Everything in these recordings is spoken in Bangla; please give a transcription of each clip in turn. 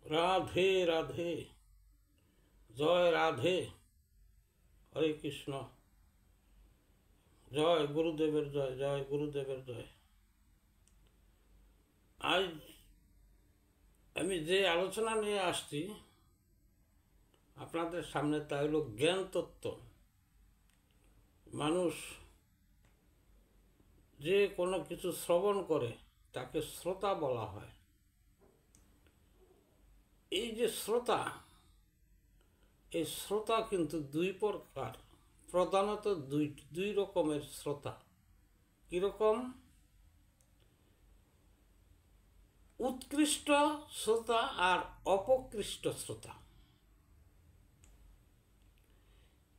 রাধে রাধে, জয় রাধে, হরে কৃষ্ণ, জয় গুরুদেবের জয়, জয় গুরুদেবের জয়। আজ আমি যে আলোচনা নিয়ে আসছি আপনাদের সামনে তা হল জ্ঞান তত্ত্ব। মানুষ যে কোনো কিছু শ্রবণ করে তাকে শ্রোতা বলা হয়। এই যে শ্রোতা, এই শ্রোতা কিন্তু দুই প্রকার, প্রধানত দুই রকমের শ্রোতা। কীরকম? উৎকৃষ্ট শ্রোতা আর অপকৃষ্ট শ্রোতা।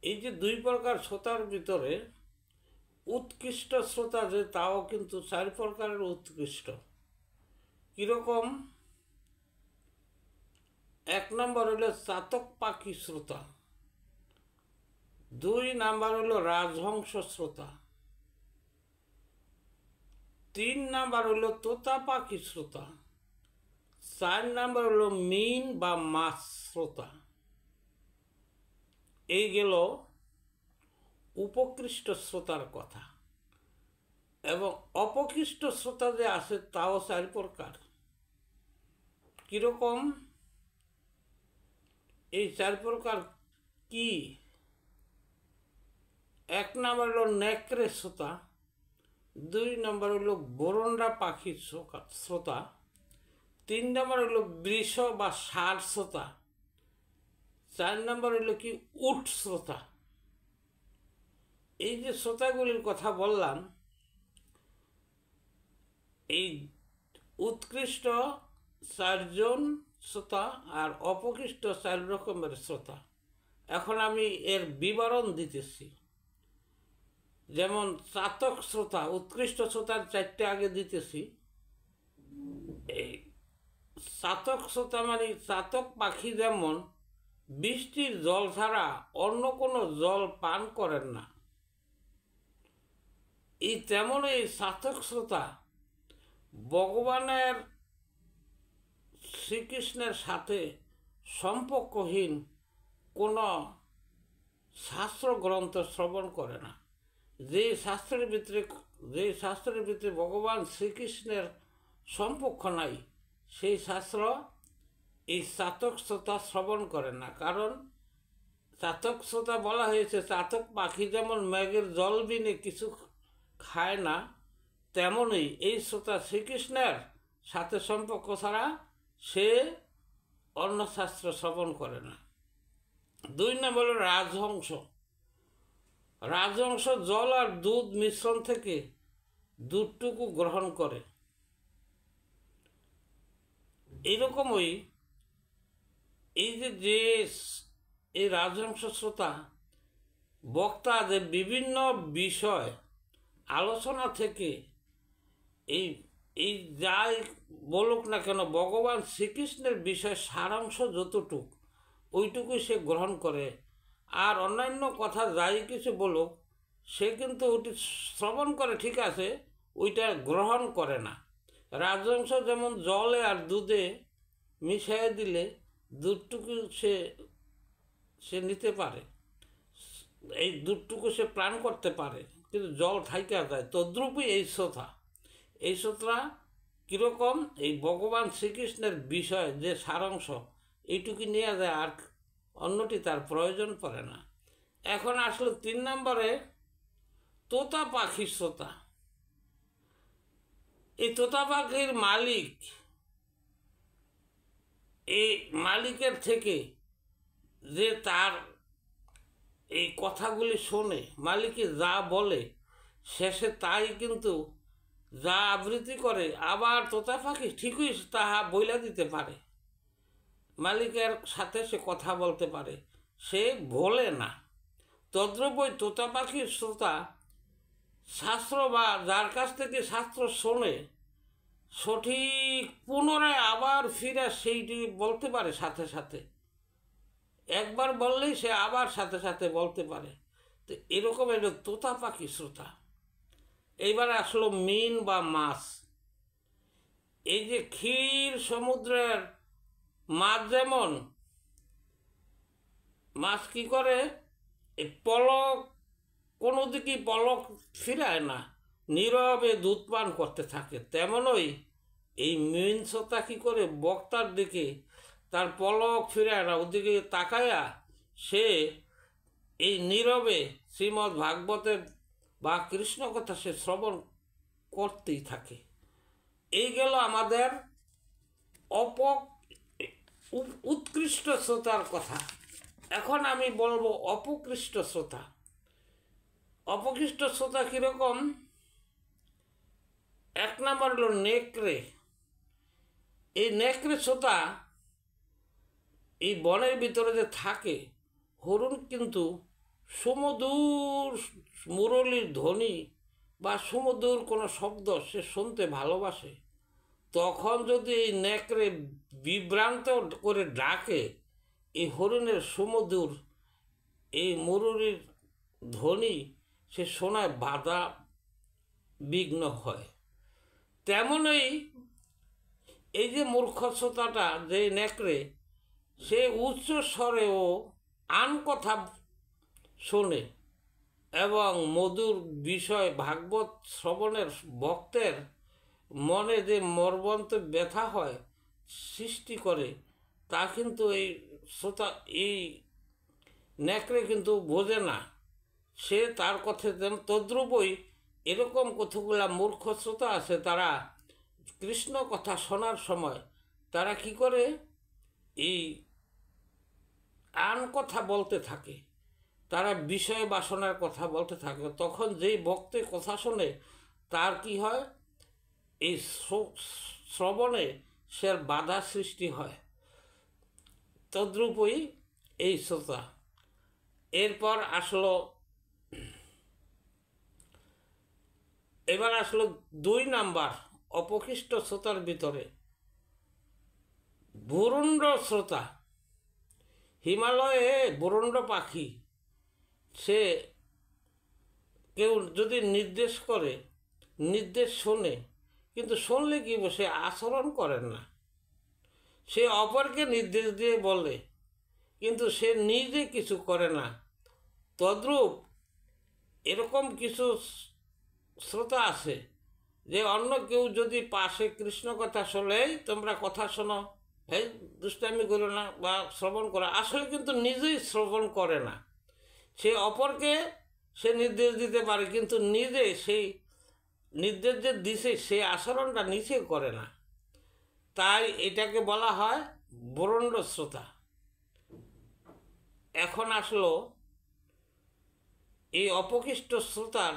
এই যে দুই প্রকার শ্রোতার ভিতরে উৎকৃষ্ট শ্রোতা যে, তাও কিন্তু চার প্রকারের উৎকৃষ্ট। কীরকম? এক নম্বর হলো চাতক পাখি শ্রোতা, দুই নাম্বার হলো রাজহংস শ্রোতা, তিন নাম্বার হলো তোতা পাখি শ্রোতা, চার নাম্বার হলো মিন বা মাছ শ্রোতা। এই গেল উপকৃষ্ট শ্রোতার কথা। এবং অপকৃষ্ট শ্রোতা যে আছে তাও চার প্রকার। কীরকম? এই চার প্রকার কি? এক নম্বর হলো নেকড়ে শ্রোতা, দুই নম্বর হলো বরন্ডা পাখির শ্রোতা, তিন নম্বর হলো বৃষ বা ষাঁড় শ্রোতা, চার নম্বর হলো কি উট শ্রোতা। এই যে শ্রোতাগুলির কথা বললাম, এই উৎকৃষ্ট চারজন শ্রোতা আর অপকৃষ্ট চার রকমের শ্রোতা। এখন আমি এর বিবরণ দিতেছি। যেমন চাতক শ্রোতা, উৎকৃষ্ট শ্রোতার চারটে আগে দিতেছি। এই চাতক শ্রোতা মানে চাতক পাখি যেমন বৃষ্টির জল ছাড়া অন্য কোনো জল পান করেন না, এই তেমন এই চাতক শ্রোতা ভগবানের শ্রীকৃষ্ণের সাথে সম্পর্কহীন কোনো শাস্ত্র গ্রন্থ শ্রবণ করে না। যে শাস্ত্রের ভিতরে ভগবান শ্রীকৃষ্ণের সম্পর্ক নাই, সেই শাস্ত্র এই চাতক শ্রোতা শ্রবণ করে না। কারণ চাতক শ্রোতা বলা হয়েছে, চাতক পাখি যেমন মেঘের জল বিনে কিছু খায় না, তেমনই এই শ্রোতা শ্রীকৃষ্ণের সাথে সম্পর্ক ছাড়া সে অন্য শাস্ত্র শ্রবণ করে না। দুই নম্বর হল রাজহংস। রাজহংস জল আর দুধ মিশ্রণ থেকে দুধটুকু গ্রহণ করে। এইরকমই এই রাজহংস শ্রোতা বক্তা যে বিভিন্ন বিষয় আলোচনা থেকে এই যাই বলুক না কেন, ভগবান শ্রীকৃষ্ণের বিষয় সারাংশ যতটুক ওইটুকুই সে গ্রহণ করে। আর অন্যান্য কথা যাই কিছু বলুক, সে কিন্তু ওইটি শ্রবণ করে, ঠিক আছে, ওইটা গ্রহণ করে না। রাজহংস যেমন জলে আর দুধে মিশিয়ে দিলে দুধটুকু সে নিতে পারে, এই দুধটুকু সে প্রাণ করতে পারে, কিন্তু জল থাইকা যায়। তদ্রূপই এই শ্রোতা কীরকম? এই ভগবান শ্রীকৃষ্ণের বিষয় যে সারাংশ এইটুকু নিয়ে যায়, আর অন্যটি তার প্রয়োজন পড়ে না। এখন আসলে তিন নম্বরে তোতা পাখি শ্রোতা। এই তোতা পাখির মালিক, এই মালিকের থেকে যে তার এই কথাগুলি শোনে, মালিকে যা বলে শেষে তাই কিন্তু যা আবৃত্তি করে, আবার তোতা পাখি ঠিকই তাহা বইলা দিতে পারে, মালিকের সাথে সে কথা বলতে পারে, সে ভোলে না। তদ্রূপই তোতা পাখির শ্রোতা শাস্ত্র বা যার কাছ থেকে শাস্ত্র শোনে, সঠিক পুনরায় আবার ফিরে সেইটি বলতে পারে, সাথে সাথে একবার বললেই সে আবার সাথে সাথে বলতে পারে। তো এরকম এলো তোতা পাখি শ্রোতা। এইবার আসলো মিন বা মাছ। এই যে ক্ষীর সমুদ্রের মাছ যেমন মাছ কি করে, এই পলক কোনো দিকেই পলক ফিরায় না, নীরবে দুধ পান করতে থাকে, তেমনই এই মীন শ্রোতা কী করে বক্তার দিকে তার পলক ফিরায় না, ওদিকে তাকায়া সে এই নীরবে শ্রীমদ্ ভাগবতের বা কৃষ্ণ কথা সে শ্রবণ করতেই থাকে। এই গেল আমাদের উৎকৃষ্ট শ্রোতার কথা। এখন আমি বলবো অপকৃষ্ট শ্রোতা। অপকৃষ্ট শ্রোতা কীরকম? এক নম্বর হলো নেকড়ে। এই নেকড়ে শ্রোতা এই বনের ভিতরে যে থাকে, হরিণ কিন্তু সুমধুর মুরলীর ধ্বনি বা সুমধুর কোনো শব্দ সে শুনতে ভালোবাসে। তখন যদি এই নেকড়ে বিভ্রান্ত করে ডাকে, এই হরিণের সুমধুর এই মুরলীর ধ্বনি সে শোনায় বাধা বিঘ্ন হয়। তেমনই এই যে মূর্খ শ্রোতাটা যে নেকড়ে, সে উচ্চ স্বরেও আন কথা শোনে এবং মধুর বিষয় ভাগবত শ্রবণের ভক্তের মনে যে মর্মন্তে ব্যথা হয় সৃষ্টি করে, তা কিন্তু এই শ্রোতা এই নেকড়ে কিন্তু বোঝে না। সে তার কথা তদ্রূপই এরকম কতগুলা মূর্খ শ্রোতা আছে, তারা কৃষ্ণ কথা শোনার সময় তারা কি করে এই আন কথা বলতে থাকে, তারা বিষয় বাসনার কথা বলতে থাকে। তখন যেই ভক্তের কথা শোনে তার কি হয়, এই শ্রবণে সে বাধা সৃষ্টি হয়। তদ্রূপই এই শ্রোতা। এরপর এবার আসলো 2 নাম্বার অপকৃষ্ট শ্রোতার ভিতরে ভুরুণ্ড শ্রোতা। হিমালয়ে ভুরুণ্ড পাখি, সে কেউ যদি নির্দেশ করে, নির্দেশ শোনে, কিন্তু শুনলে কি সে আচরণ করেন না। সে অপরকে নির্দেশ দিয়ে বলে, কিন্তু সে নিজে কিছু করে না। তদ্রূপ এরকম কিছু শ্রোতা আছে যে অন্য কেউ যদি পাশে কৃষ্ণ কথা শোনেই তোমরা কথা শোনো, এই দুষ্টামি করো না বা শ্রবণ করো, আসলে কিন্তু নিজেই শ্রবণ করে না। সে অপরকে সে নির্দেশ দিতে পারে, কিন্তু নিজে সেই নির্দেশ যে দিছে সেই আচরণটা নিজে করে না। তাই এটাকে বলা হয় ভুরুণ্ড শ্রোতা। এখন আসলো এই অপকৃষ্ট শ্রোতার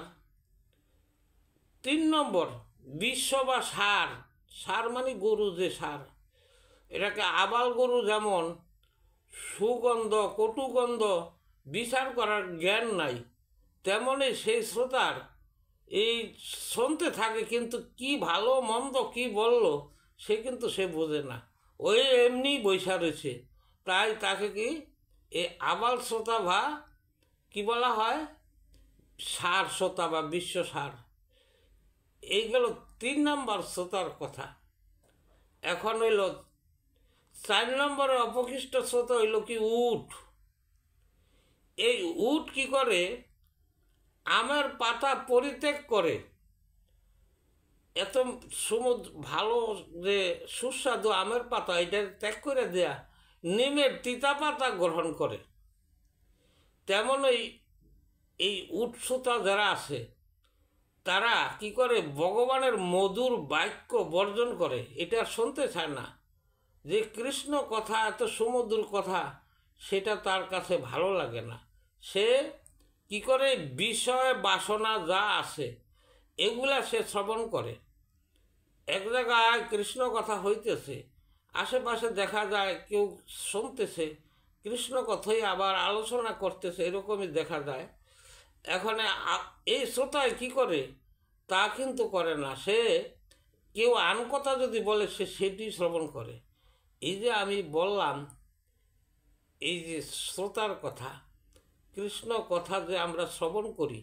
3 নম্বর বিশ্ব বা সার। সার মানে গরু, যে সার, এটাকে আবাল গরু যেমন সুগন্ধ কটুগন্ধ বিচার করার জ্ঞান নাই, তেমনই সেই শ্রোতার এই শুনতে থাকে, কিন্তু কি ভালো মন্দ কি বলল সে কিন্তু সে বোঝে না, ওই এমনি বৈশা রয়েছে। তাই তাকে কি এই আবাল শ্রোতা বা কি বলা হয়, সার শ্রোতা বা বিশ্ব সার। এইগুলো 3 নম্বর শ্রোতার কথা। এখন হইল 4 নম্বরে অপকৃষ্ট শ্রোতা হইল কি উট। এই উট কি করে, আমের পাতা পরিত্যাগ করে, এত ভালো যে সুস্বাদু আমের পাতা এটা ত্যাগ করে দেয়া, নিমের তিতা পাতা গ্রহণ করে। তেমনই এই উট শ্রোতা যারা আছে তারা কি করে, ভগবানের মধুর বাক্য বর্জন করে, এটা শুনতে চায় না। যে কৃষ্ণ কথা এত সুমধুর কথা সেটা তার কাছে ভালো লাগে না। সে কি করে, বিষয় বাসনা যা আছে এগুলা সে শ্রবণ করে। এক জায়গায় কৃষ্ণ কথা হইতেছে, আশেপাশে দেখা যায় কেউ শুনতেছে কৃষ্ণ কথাই আবার আলোচনা করতেছে, এরকমই দেখা যায়। এখন এই শ্রোতায় কি করে, তা কিন্তু করে না। সে কেউ আন কথা যদি বলে সে সেটি শ্রবণ করে। এই যে আমি বললাম এই যে শ্রোতার কথা, কৃষ্ণ কথা যে আমরা শ্রবণ করি,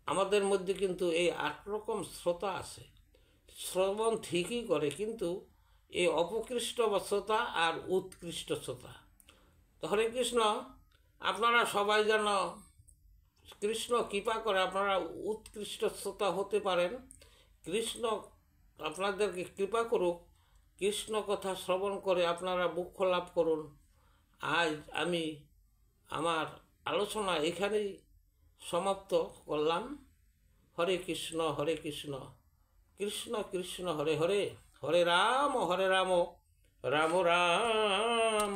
আমাদের মধ্যে কিন্তু এই 8 রকম শ্রোতা আছে। শ্রবণ ঠিকই করে, কিন্তু এই অপকৃষ্ট বা শ্রোতা আর উৎকৃষ্ট শ্রোতা। তো হরে কৃষ্ণ, আপনারা সবাই যেন কৃষ্ণ কৃপা করে আপনারা উৎকৃষ্ট শ্রোতা হতে পারেন। কৃষ্ণ আপনাদেরকে কৃপা করুক, কৃষ্ণ কথা শ্রবণ করে আপনারা মোক্ষ লাভ করুন। আজ আমি আমার আলোচনা এখানেই সমাপ্ত করলাম। হরে কৃষ্ণ হরে কৃষ্ণ, কৃষ্ণ কৃষ্ণ হরে হরে, হরে রাম রাম রাম।